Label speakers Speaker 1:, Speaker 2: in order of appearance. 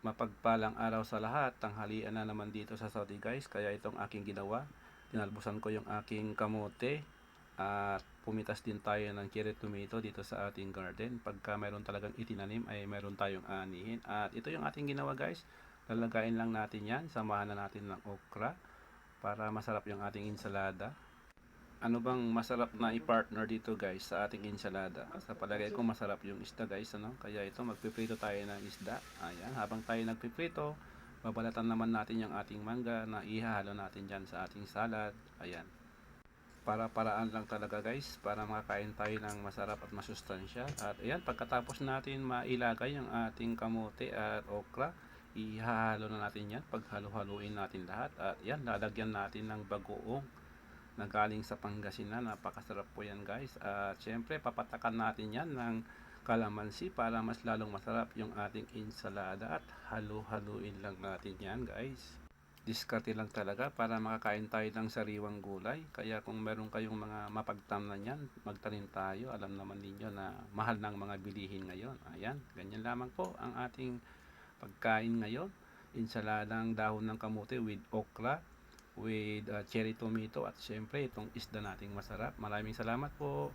Speaker 1: Mapagpalang araw sa lahat. Tanghalian na naman dito sa Saudi guys. Kaya itong aking ginawa. Tinalbusan ko yung aking kamote. At pumitas din tayo ng cherry tomato dito sa ating garden. Pagka mayroon talagang itinanim ay mayroon tayong anihin. At ito yung ating ginawa guys. Lalagayin lang natin yan. Samahan na natin ng okra para masarap yung ating ensalada. Ano bang masarap na i-partner dito guys sa ating ensalada? Sa palagay ko masarap yung isda guys, ano? Kaya ito magpiprito tayo ng isda. Ayan, habang tayo nagpiprito, babalatan naman natin yung ating mangga na ihahalo natin dyan sa ating salad. Ayan. Para-paraan lang talaga guys, para makakain tayo ng masarap at masustansya. At ayan, pagkatapos natin mailagay yung ating kamote at okra, ihahalo na natin yan. Paghalo-haluin natin lahat. At yan, lalagyan natin ng bagoong na galing sa Pangasinan. Napakasarap po yan guys. At syempre papatakan natin yan ng kalamansi para mas lalong masarap yung ating ensalada. At halu-haluin lang natin yan guys. Diskarte lang talaga para makakain tayo ng sariwang gulay. Kaya kung meron kayong mga mapagtamnan yan, magtanim tayo. Alam naman ninyo na mahal ng mga bilihin ngayon. Ayan, ganyan lamang po ang ating pagkain ngayon. Ensaladang dahon ng kamote with okra, with cherry tomato, at syempre itong isda nating masarap. Maraming salamat po.